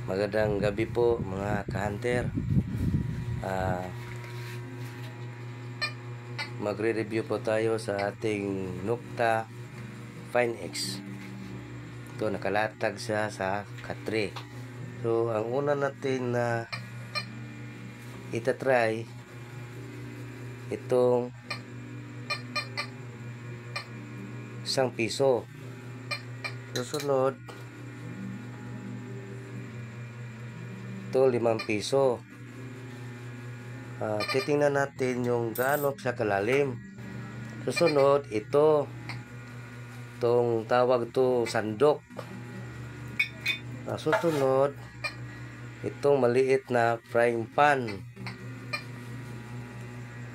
Magandang gabi po mga ka-hunter. Magre-review po tayo sa ating Nokta Fine X. Ito, nakalatag siya sa katre. So ang una natin na itatry itong ₱1. Susunod ito ₱5. Titingnan natin yung gaano siya kalalim. Susunod itong tawag to sandok. Susunod itong maliit na frying pan.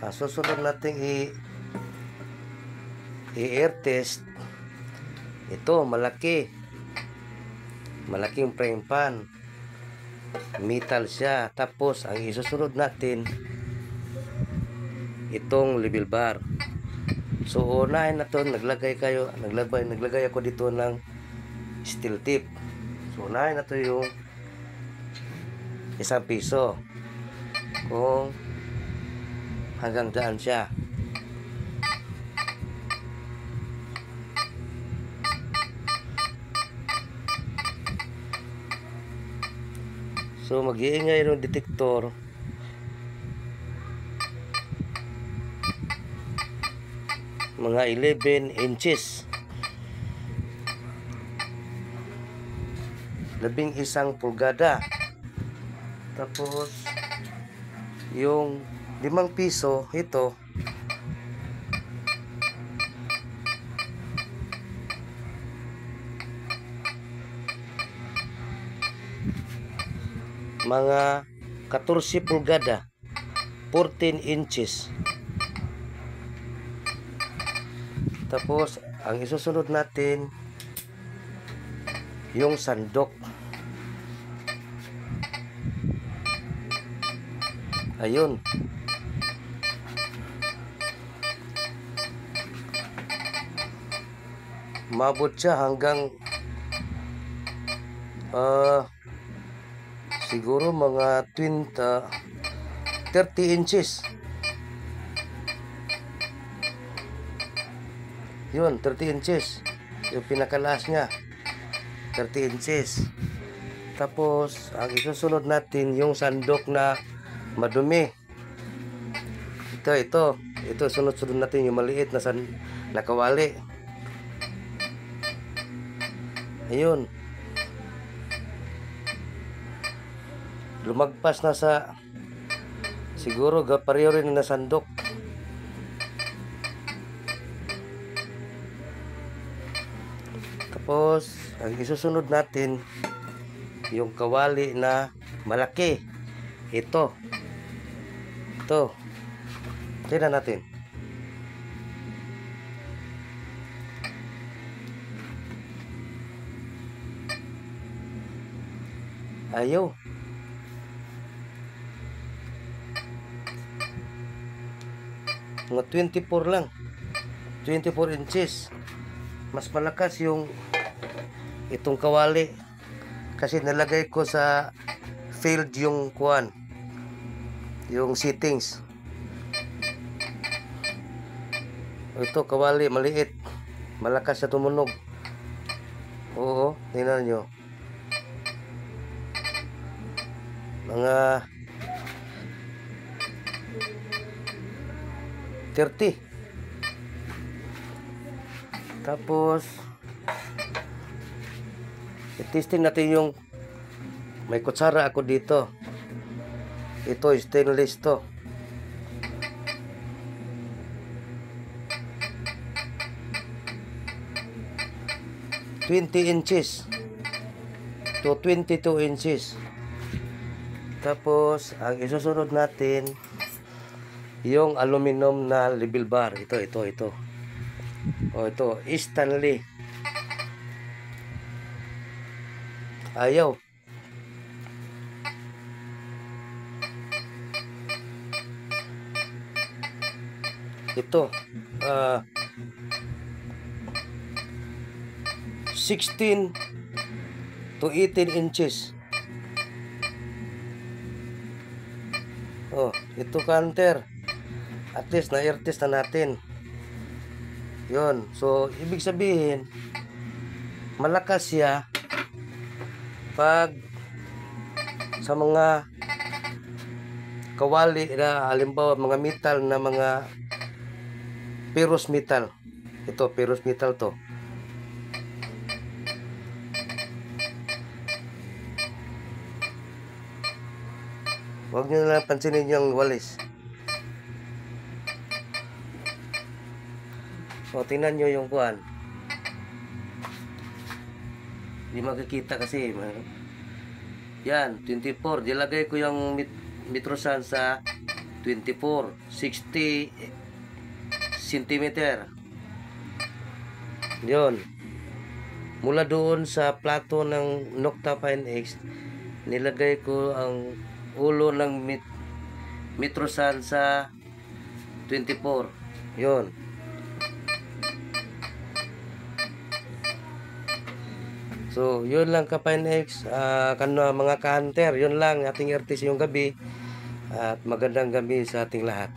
Susunod natin i-air test ito malaking frying pan, metal siya. Tapos ang isusunod natin itong level bar. So unahin na to, naglagay ako dito ng steel tip. So unahin na to yung ₱1 kung hanggang daan siya. So mag-iingay yung detektor. Mga 11 inches. 11 pulgada. Tapos yung ₱5 ito mga 14 pulgada, 14 inches. Tapos ang isusunod natin yung sandok. Ayun. Mabot siya hanggang siguro mga 30 inches. Yun, 30 inches. Yung pinakalaas niya, 30 inches. Tapos, ang isusunod natin, yung sandok na madumi. Ito. Sunod-sunod natin yung maliit na kawali. Ayun. Lumagpas na sa siguro pareho rin na sandok. Tapos ang isusunod natin yung kawali na malaki. Ito tingnan natin. Ayaw. Mga 24 lang. 24 inches. Mas malakas yung itong kawali. Kasi nalagay ko sa field yung kuan. Yung settings. Ito kawali maliit. Malakas sa tumunog. Oo, tingnan nyo. Mga 30. Tapos i-testing natin yung may kutsara ako dito. Ito stainless to. inches to 22 inches. Tapos ang isusunod natin yung aluminum na level bar. Ito. Ito Stanley. Ayaw. Ito 16 to 18 inches. Oh, ito counter. At least na-air-test na natin. Yun. So, ibig sabihin, malakas siya pag sa mga kawali na halimbawa mga metal na mga ferrous metal. Ito, ferrous metal to. Huwag nyo na lang pansinin yung walis. O, tingnan nyo yung kuhan. Hindi makikita kasi. Yan, 24. Dilagay ko yung Mitrosan sa 24. 60 cm. Yun. Mula doon sa plato ng Nokta Fine X, nilagay ko ang ulo ng Mitrosan sa 24. Yun. So, yun lang ka Fine X, mga ka-hunter, yun lang ating artist yung gabi at magandang gabi sa ating lahat.